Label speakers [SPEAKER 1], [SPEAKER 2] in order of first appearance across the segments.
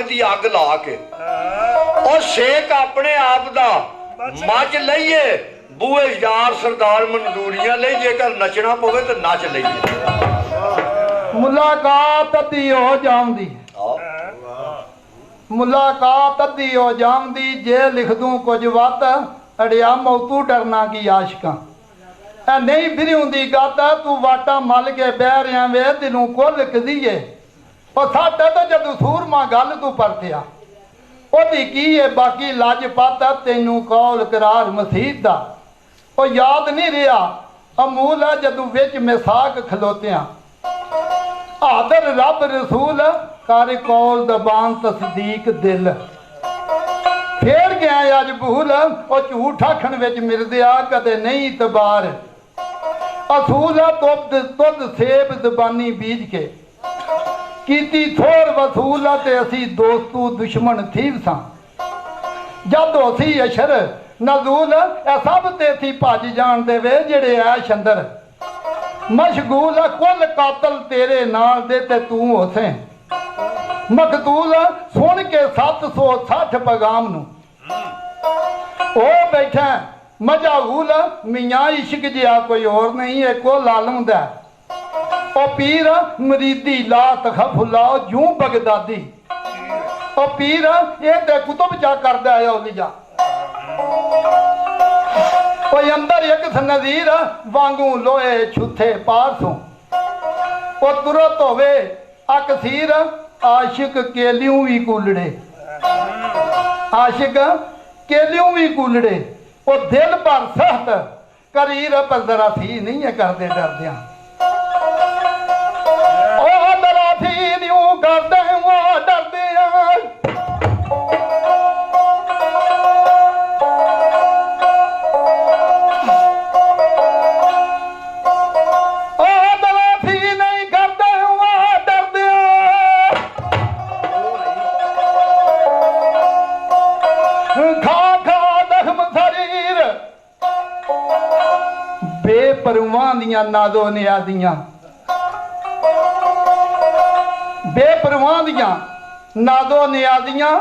[SPEAKER 1] दी अग ला के और शेक अपने आप दा मच लईए बूहे यार सरदार मंजूरियां ले जेकर नचना पवे तो नच लईए।
[SPEAKER 2] मुलाकात अद्धी हो जाऊंदी मुलाकात अद्धी हो जाऊंदी जे लिख दूं कुछ वत अड़िया मौतू डरना की आशका नहीं फिरी गत तू वाटा मल के बह रहा वे दिलों कुल कदीए और साडा तो जदू सूरमा गल तू परतिया ओदी की है बाकी लाजपत तेनू कौल करार मसीह दा ओ याद नहीं रहा अमूल है जदू विच मिसाक खलोतिया आदर रब रसूल कर कौल दबान तस्दीक दिल फिर गया अज भूल और झूठ आखण विच मिलदिया कदे नहीं तबार असूल तुद तुद सेब जबानी बीज के कीती थोर वसूल ते असी दोस्तू दुश्मन थीव सा जद असी अशर नजूल ए सब ते असी भज जान दे वे जेड़े ऐश अंदर मशगूल कुल कातल तेरे नाल दे ते तू होसे मकतूल सुन के 760 पैगाम नू ओ बैठा मजाहूल मियाँ इश्क जिहा कोई और नहीं है को लालम दा ओ पीर मरीदी ला तखफुल्ला जूं बगदादी ओ पीर ये ते कुतुब जा करदा है औलिया ओ अंदर एक नज़ीर वांगू लोहे छुथे पारसों ओ तुरत होवे अकसीर आशिक केलियों भी कूलड़े आशिक केलियों भी कूलड़े ओ दिल पर सख्त करीर पर जरा सी नहीं है करदे डरदियां ओ जरा सी न्यू करदे वो डरदियां बेपरवाह दियां नादो नियादियां बेपरवाह दियां नादो नियादियां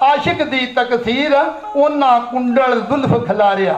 [SPEAKER 2] आशिक दी तकसीर उन्ना कुंडल जुल्फ खिलारिया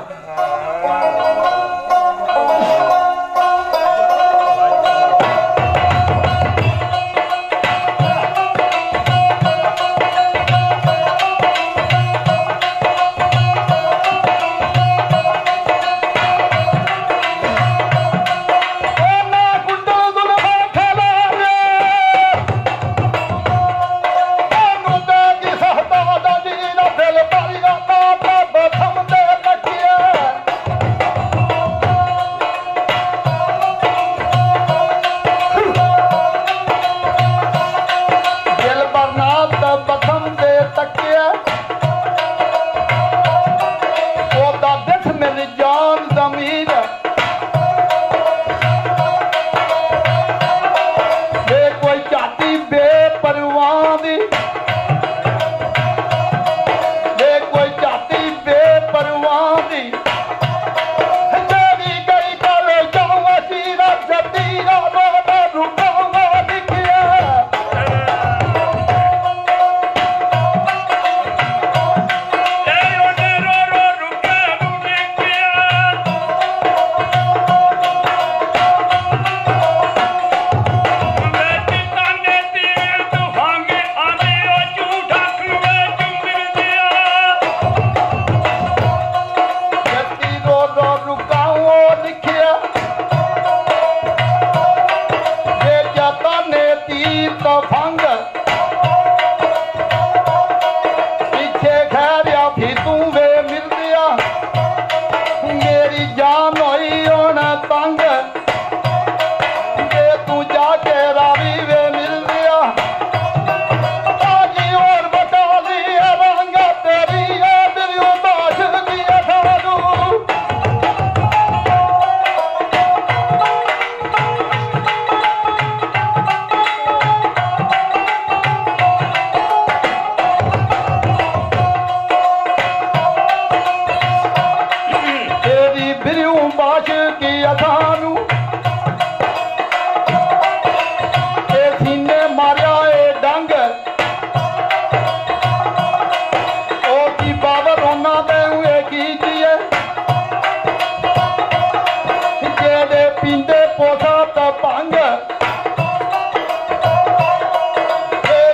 [SPEAKER 2] ਕੋਠਾ ਤਾਂ ਭੰਗ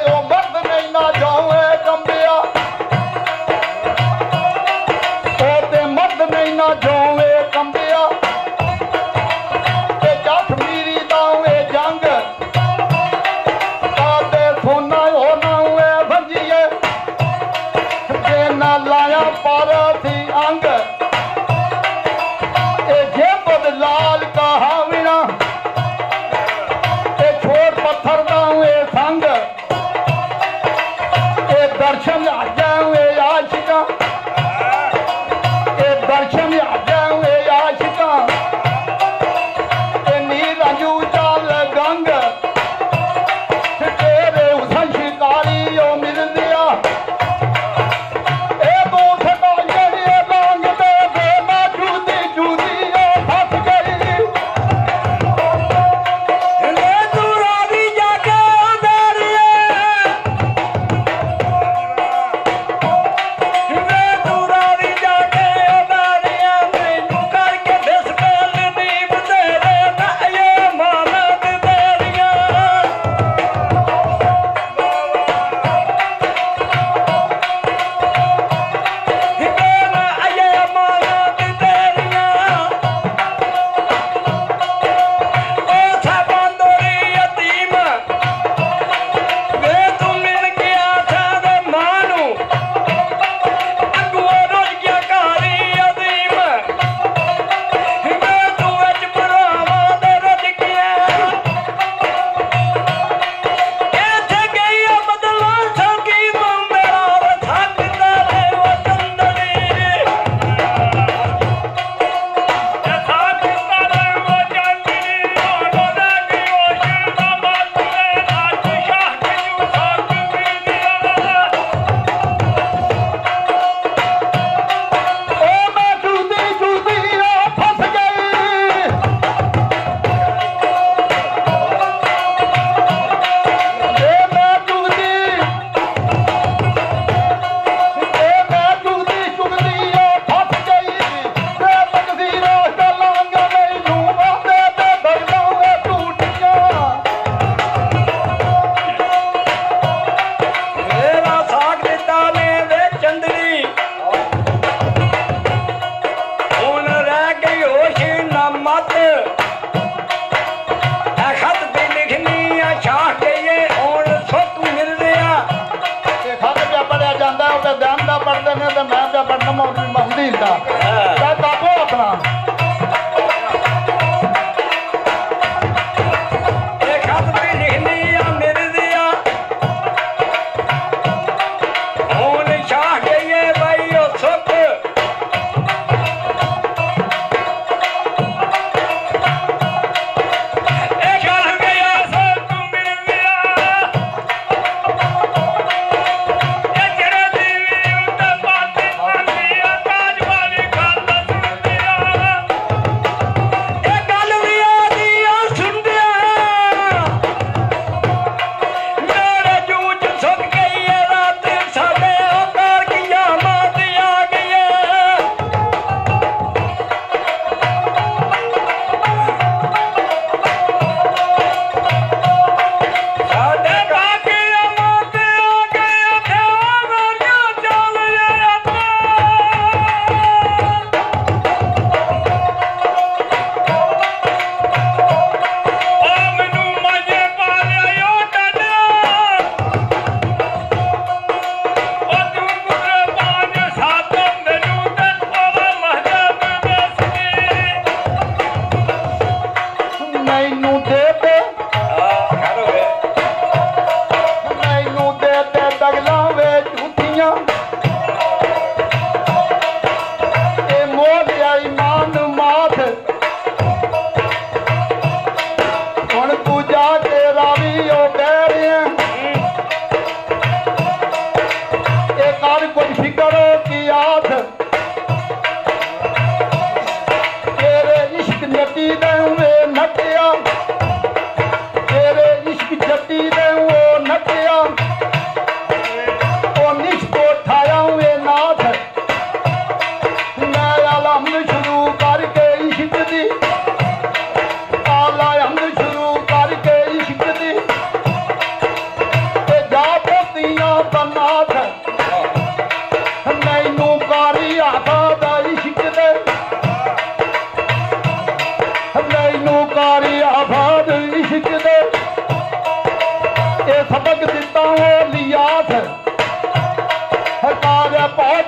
[SPEAKER 2] ਉਹ ਮਰਦ ਨਹੀਂ ਨਾ ਜਾਵੇ ਕੰਬਿਆ ਉਹ ਤੇ ਮਰਦ ਨਹੀਂ ਨਾ ਜਾਵੇ ਕੰਬਿਆ ਤੇ ਜੱਟ ਮੀਰੀ ਦਾਵੇ ਜੰਗ ਆਦੇ ਸੋਨਾ ਉਹ ਨਾ ਹੋਏ ਭੰਜੀਏ ਜੇ ਨਾ ਲਾਇਆ ਪਰ ਸੀ ਅੰਗ ਇਹ ਜੇ ਬਦਲਾਲ ਕਹਾ ਵਿਨਾ ਇਹ ਛੋੜ ਪੱਥਰ ਦਾਵੇ ਸੰਗ ਇਹ ਦਰਸ਼ਨ ਆ ਜਾਵੇ ਆਸ਼ਿਕਾਂ ਇਹ ਦਰਸ਼ਨ ਆ ਜਾਵੇ ਆਸ਼ਿਕਾਂ ਇਹ ਨੀਰ ਅੰਜੂ ਚਾਲ ਗੰਗ ਤੇਰੇ ਉਸਨ ਸ਼ਿਕਾਰੀ ਉਹ ਮਿਲਦਿਆ ਇਹ ਦੋ ਸਦਾ ਜਿਹੜੇ ਲੰਘ ਤੇ ਨਾ ਜੂਦੀ ਜੂਦੀ ਉਹ ਫਸ ਗਈ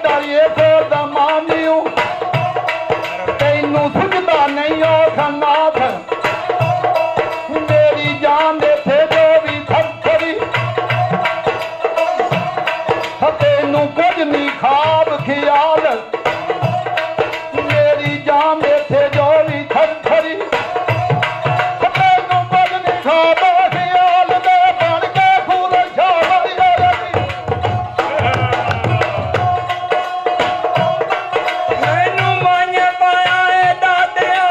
[SPEAKER 2] ਡਰੀਏ ਕੋ ਦਮਾਨੀਓ ਤੈਨੂੰ ਸੁਝਦਾ ਨਹੀਂ ਉਹ ਖਨਾਥ ਮੇਰੀ ਜਾਨ ਦੇ ਥੇ ਜੋ ਵੀ ਥੱਥਰੀ ਤੈਨੂੰ ਕੁਝ ਨਹੀਂ ਖਾਬ ਖਿਆਲ ਮੇਰੀ ਜਾਨ ਦੇ ਥੇ ਜੋ ਵੀ ਥੱਥਰੀ ਤੈਨੂੰ ਕੁਝ ਨਹੀਂ ਖਾਬ ਖਿਆਲ ਦੇ ਬਣ ਕੇ ਖੂਨ ਛਾਵੜੀ
[SPEAKER 3] ਮੈਨੂੰ ਮਾਇਆ ਪਾਇਆ ਏ ਦਾਦਿਆ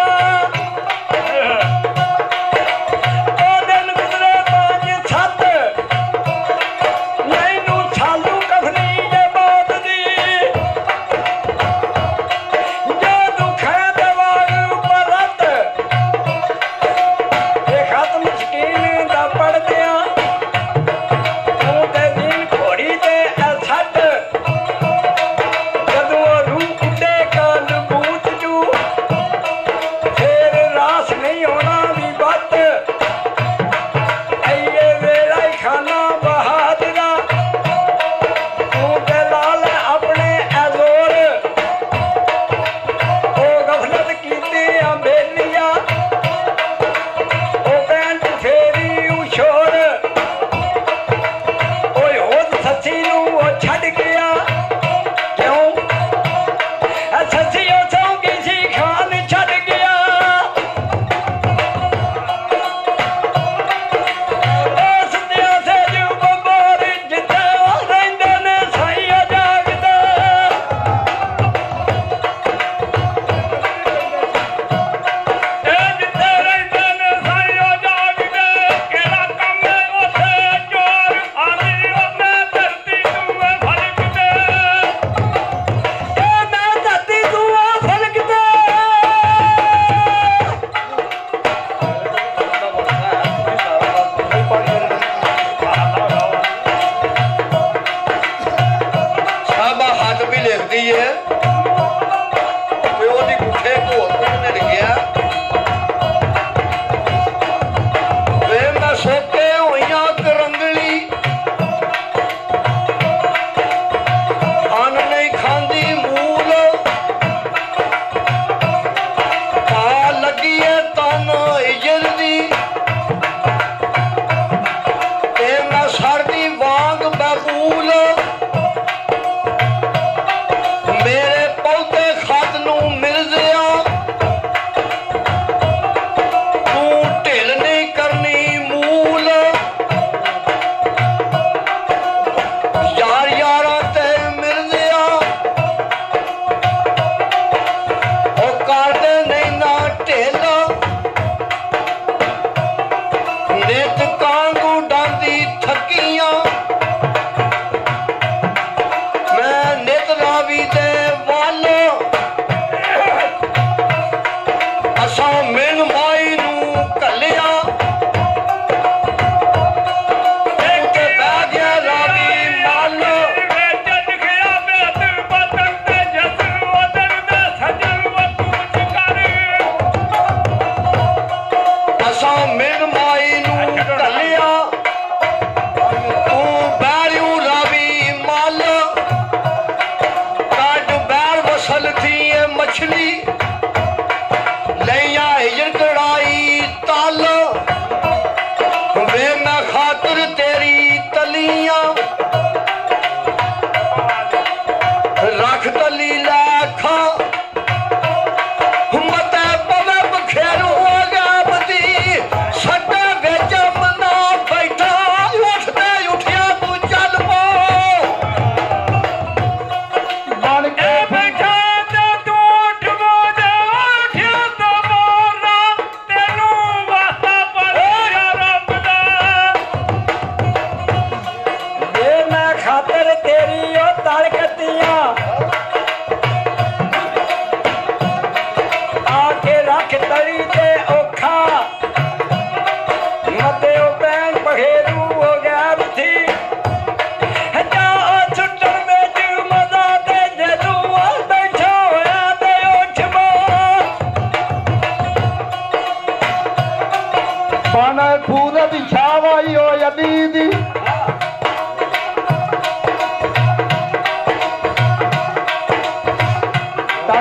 [SPEAKER 3] ਉਹ ਦਿਨ ਗੁਜ਼ਰੇ 5-7 ਮੈਨੂੰ ਛਾਲੂ ਕਫਨੀ ਜੇ ਬਾਤ ਦੀ ਜੋ ਦੁੱਖਾਂ ਦੇ ਵਾਗ ਉੱਪਰ ਰੱਤ ਇਹ ਖਤਮ ਸਕੀਨ ਦਾ ਪੜਦਿਆਂ ਤੂੰ ਤੇ ਦੀਨ ਘੋੜੀ ਤੇ ਐ ਛੱਡ ਜਦੋਂ ਰੂਹ ਉੱਡੇ ਕਾਲ ਬੂਤ ਜੂ ਫੇਰ ਰਾਸ ਨਹੀਂ ਹੋਣਾ ਵੀ ਬੱਤ ਐਏ ਵੇਲਾ ਹੀ ਖਾਨਾ ਬਹਾਦਰਾ ਤੂੰ ਤੇ ਲਾਲ ਆਪਣੇ ਐਜ਼ੋਰ ਉਹ ਗਫਲਤ ਕੀਤੀ ਆ ਬੇਲੀਆ ਉਹ ਪੈਂਟ ਫੇਰੀ ਉਛੋੜ ਓਏ ਉਹ ਸੱਚੀ ਨੂੰ ਉਹ ਛੱਡ ਗਿਆ ਕਿਉਂ ਸੱਚੀ ਉਹ ਸੌਂ ਸੀ ਖਾਨ ਛੱਡ ਗਿਆ ਉਸ ਦਿਆਂ ਸੇ ਜੂ ਬੰਬੋਰ ਜਿੱਥੇ ਉਹ ਰਹਿੰਦੇ ਨੇ ਸਾਈਆ ਜਾਗਦਾ ਇਹ ਜਿੱਥੇ ਰਹਿੰਦੇ ਨੇ ਸਾਈਆ ਜਾਗਦਾ ਕਿਹੜਾ ਕੰਮ ਹੈ ਉੱਥੇ ਜੋਰ ਆਂਦੀ ਉਹਨੇ ਧਰਤੀ ਤੂੰ ਫਲਕ ਤੇ ਇਹ ਮੈਂ ਧਰਤੀ ਤੂੰ ਫਲਕ ਤੇ
[SPEAKER 1] ਸਾਬਾ ਹੱਥ ਵੀ ਲਿਖਦੀ ਹੈ ਉਹਦੀ ਗੁੱਠੇ ਘੋਲ ਨੇ ਲਿਖਿਆ ਵੇ ਮੈਂ ਸੋਕੇ ਹੋਈਆਂ ਕਰੰਗਲੀ ਅੰਨ ਨਹੀਂ ਖਾਂਦੀ ਮੂਲ ਆ ਲੱਗੀ ਏ ਤਨ ਇਜਰ ਦੀ ਤੇ ਮੈਂ ਸਰਦੀ ਵਾਂਗ ਬਬੂਲ ਮੇਰੇ ਪੌਦੇ ਖਤ ਨੂੰ ਮਿਲਦਿਆ ਤੂੰ ਢਿੱਲ ਨਹੀਂ ਕਰਨੀ ਮੂਲ ਯਾਰ ਯਾਰਾਂ ਤੇ ਮਿਲਦਿਆ ਉਹ ਕਰਦੇ ਨਹੀਂ ਨਾ ਢਿੱਲ ਨਿਤ ਕਾਂਗੂ ਡਾਂਦੀ ਥੱਕੀਆਂ ਮੈਂ ਨਿਤ ਰਾਵੀ ਦੇ ਵੱਲ ਅਸਾਂ ਮਿਲ ਮਾਈ ਨੂੰ ਘੱਲਿਆ ਇੱਕ ਬਹਿ ਗਿਆ ਰਾਵੀ ਮੱਲ
[SPEAKER 3] ਵਿੱਚ ਲਿਖਿਆ ਬੇਤ ਬਦਨ ਤੇ ਜਸ ਵਦਨ ਦੇ ਸਜਣ ਵਕੂਚ ਕਰ
[SPEAKER 1] ਅਸਾਂ ਮਿਲ ਮਾਈ ਨੂੰ ਘੱਲਿਆ ਤੂੰ ਬੈਰਿਉ ਰਾਵੀ ਮੱਲ ਕੱਢ ਬੈਰ ਵਸਲ ਥੀ ਇਹ ਮਛਲੀ ਲਈਆਂ ਹਿਜਰ ਕੜਾਈ ਤਲ ਵੇ ਮੈਂ ਖਾਤਰ ਤੇਰੀ ਤਲੀਆਂ ਰੱਖ ਤਲੀ ਲੈ ਖਾ ਮਤੈ ਪਵੇ ਬਖੇਰੂ ਹੋ ਗਿਆ ਬਦੀ ਸੱਟੇ ਵਿੱਚ ਮਨਾ ਬੈਠਾ ਉੱਠਦੇ ਉੱਠਿਆ ਤੂੰ ਚੱਲ ਪੋ
[SPEAKER 2] ਬਣ ਕੇ
[SPEAKER 3] ਇਹ ਬੈਠਾ ਤੇ ਤੂੰ ਉੱਠ ਮੋਜਾ ਉੱਠਿਆ ਤਾਂ ਮੋਰਨਾ ਤੈਨੂੰ ਵਾਸਤਾ ਪੜਿਆ ਰੱਬ ਦਾ ਇਹ ਮੈਂ ਖਾਤਰ ਤੇਰੀ ਉਹ ਤਲਕਤੀਆਂ ਆ ਕੇ ਰੱਖ ਤਲੀ ਤੇ ਔਖਾ ਮਤੇ ਉਹ ਪੈਣ ਪਖੇਰੂ ਹੋ ਗਿਆ ਬਥੀ ਜਾ ਛੁੱਟਣ ਵਿੱਚ ਮਜ਼ਾ ਤੇ ਜਦੋਂ ਬੈਠਾ ਹੋਇਆ ਤੇ ਉੱਠ ਮੋ
[SPEAKER 2] ਬਣ ਖੂਦ ਦੀ ਛਾਵਾਈ ਹੋ ਅਦੀ ਦੀ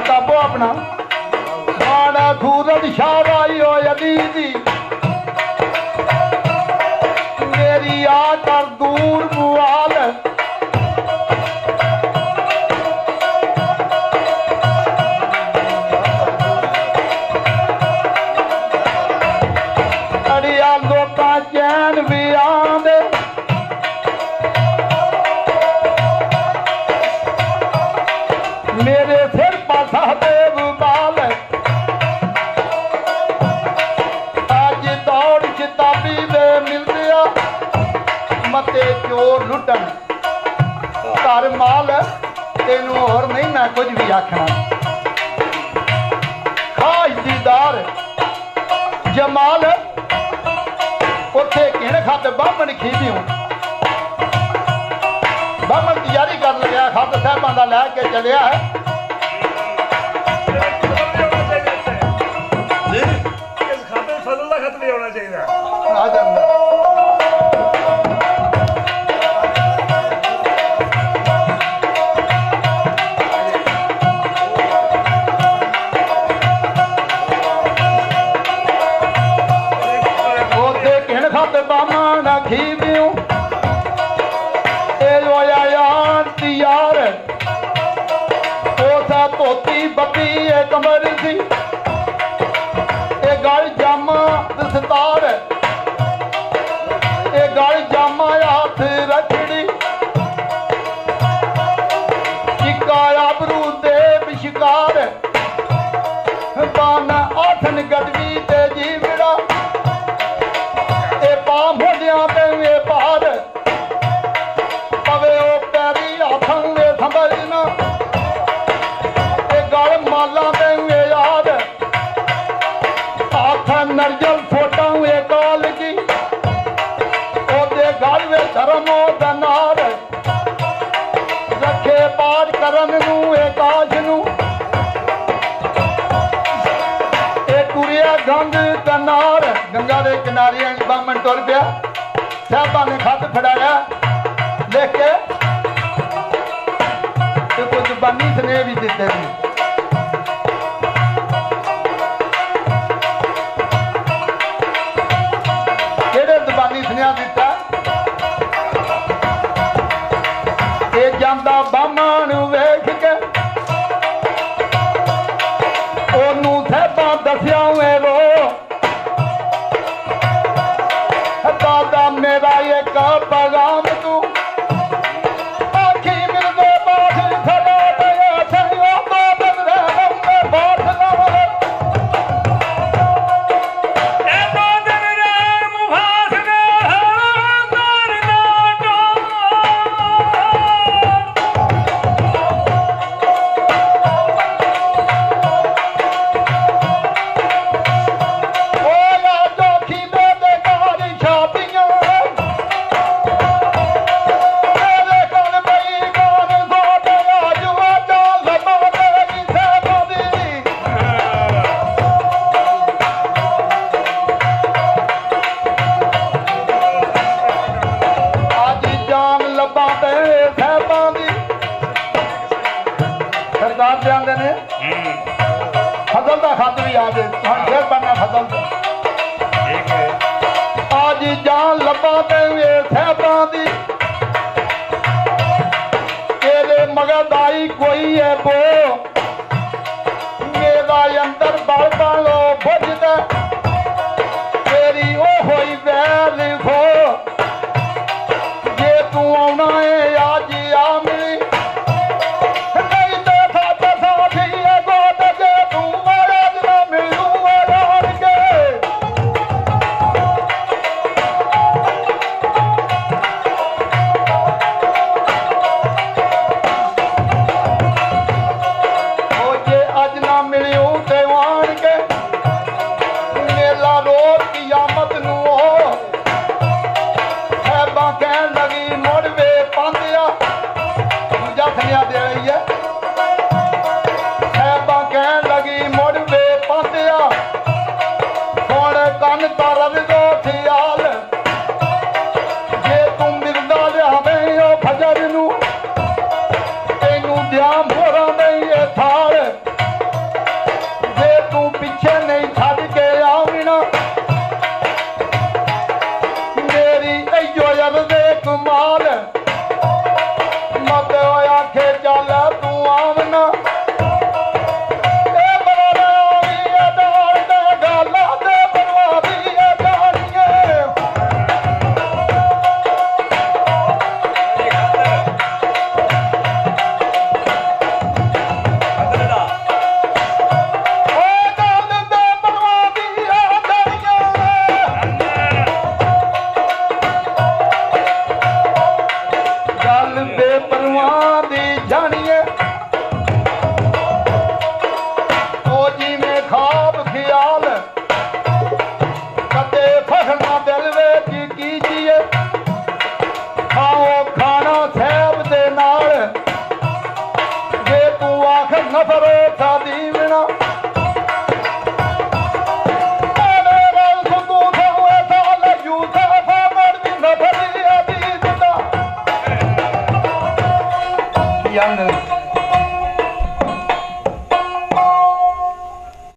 [SPEAKER 2] काबो अपना माड़ा सूरज शाबाई हो अली दी मेरी आकर दूर बुआल अड़िया लोका चैन भी आंदे मेरे सिर पासा देव बाल अज दौड़ किताबी दे मिलदे आ मते चोर लुटन घर माल तेनू होर नहीं मैं कुछ भी आखना खास दीदार जमाल उथे किण खत बामण खीदियों बामण तैयारी कर लग्या खत साहबां दा लै के चलिया है
[SPEAKER 3] ਇਸ ਖਾਤੇ ਫਜ਼ਲ ਦਾ ਖਤ ਨਹੀਂ ਆਉਣਾ ਚਾਹੀਦਾ
[SPEAKER 2] आ ਜਾਂਦਾ ਉਹਦੇ ਕਿਣ ਖਤ ਬਾਮਣ ਖੀਦਿਓ ਇਹ ਹੋਇਆ ਯਾਰ ਤਿਆਰ ਉਹਦਾ ਧੋਤੀ ਬੱਤੀ ਇਹ ਕਮਰ ਸੀ ਇਹ ਗਲ ਜਾਮਾ ਦਸਤਾਰ ਇਹ ਗਲ ਜਾਮਾ ਹੱਥ ਰੱਖੜੀ ਚਿੱਕਾ ਆਬਰੂ ਦੇ ਵਿਸ਼ਕਾਰ ਬਾਨ ਆਠਨ ਗਦਵੀ ਤੇ ਜੀਵੜਾ ਇਹ ਪਾ ਮੋਢਿਆਂ ਤੇ ਇਹ ਪਾਰ ਪਵੇ ਉਹ ਪੈਰੀ ਹੱਥਾਂ ਵੇ ਸੰਭਲਣਾ ਇਹ ਗਲ ਮਾਲਾਂ ਤੇ ਇਹ ਯਾਦ ਹੱਥ ਨਰਜਲ ਫੋਟਾਂ ਵੇ ਕਾਲ ਕੀ ਉਹਦੇ ਗਲ ਵੇ ਧਰਮੋ ਦਾ ਨਾਰ ਰੱਖੇ ਪਾਠ ਕਰਨ ਨੂੰ ਇਹ ਕਾਸ਼ ਨੂੰ ਇਹ ਟੁਰਿਆ ਗੰਗ ਦਾ ਨਾਰ ਗੰਗਾ ਦੇ ਕਿਨਾਰੇ ਬਾਮਣ ਤੁਰ ਪਿਆ ਸਾਹਿਬਾਂ ਨੇ ਖੱਤ ਫੜਾਇਆ ਲਿਖ ਕੇ ਤੇ ਕੁਝ ਬਾਨੀ ਸਨੇ ਵੀ ਦਿੱਤੇ ਸੀ ਕਿਹੜੇ ਜ਼ਬਾਨੀ ਸੁਨੇਹਾ ਦਿੱਤਾ ਇਹ ਜਾਂਦਾ ਬਾਮਣ ਵੇਖ ਕੇ ਉਹਨੂੰ ਸਾਹਿਬਾਂ ਦੱਸਿਆ ਵੇ ਰੋ ਦਾਦਾ ਮੇਰਾ ਇੱਕ ਪੈਗਾਮ ਤੂੰ ਆਖੀ ਮਿਲਦੇ ਬਾਠ ਖੜਾ ਪਿਆ ਸੰਗੋ ਬਾਦਲ ਰਹਿ ਮੈਂ ਬਾਠ ਨਾ
[SPEAKER 3] ਇਹ ਦੋ ਦਿਨ ਰਹਿਣ ਮੁਫਾਸਲੇ ਦਰ ਨਾ ਡੋਲ
[SPEAKER 2] ਉਹ ਨਾ ਦੋਖੀ ਦੇ ਘਰ ਛਾਪੀਆਂ ਮੇਰੇ ਕੋਲ ਪਈ ਗਾਨ ਸੋਟੇ ਆਜੂਆ ਚਾਲ ਲਮਾਦੇ ਕਿਸੇ ਬਦੀ ਅੱਜ ਜਾਨ ਲੱਭਾਂ ਤੇ ਸਾਹਿਬਾਂ ਦੀ ਸਰਦਾਰ ਜੀ ਆਂਦੇ ਨੇ ਫਜ਼ਲ ਦਾ ਖਤ ਵੀ ਆ ਜੇ ਤੁਹਾਨੂੰ ਫੇਰ ਬਣਨਾ ਫਜ਼ਲ ਦਾ
[SPEAKER 3] ਠੀਕ ਹੈ
[SPEAKER 2] ਅੱਜ ਜਾਨ ਲੱਭਾਂ ਤੇ ਇਹ ਸਾਹਿਬਾਂ ਦੀ ਤੇਰੇ ਮਗਦਾਈ ਕੋਈ ਹੈ ਬੋ ਮੇਰਾ ਅੰਦਰ ਬਲ ਬਾਲੋ ਬੁਝਦਾ ਤੇਰੀ ਉਹ ਹੋਈ ਵੈਰ ਲਿਖੋ ਜੇ ਤੂੰ ਆਉਣਾ ਏ ਅੱਜ ਆ ਮਿਲੀ ਨਹੀਂ ਤੇ ਸਾਡਾ ਸਾਥੀ ਏ ਗੋਦ ਜੇ ਤੂੰ ਮਾਰਾ ਨਾ ਮਿਲੂ ਆਣ ਕੇ ਉਹ ਜੇ ਅੱਜ ਨਾ ਮਿਲਿਓ ਤੇ ਆਣ ਕੇ ਮੇਲਾ ਰੋਜ਼ ਕਿਆਮਤ ਨੂੰ ਉਹ ਸਾਹਿਬਾਂ ਕਹਿਣ ਲਗੀ ਮੁੜ ਵੇ ਪਾਂਦਿਆ ਦੂਜਾ ਥਿਆ ਦੇ ਰਹੀ ਹੈ ਸਾਹਿਬਾਂ ਕਹਿਣ ਲਗੀ ਮੁੜ ਵੇ ਪਾਂਦਿਆ ਹੁਣ ਕੰਨ ਤਰ ਦੋ ਥਿਆਲ ਜੇ ਤੂੰ ਮਿਲਦਾ ਲਿਆਵੇਂ ਉਹ ਫਜਰ ਨੂੰ ਤੈਨੂੰ ਦਿਆਂ ਮੋਰਾਂ ਨਹੀਂ ਇਹ ਥਾਲ ਰੰਗ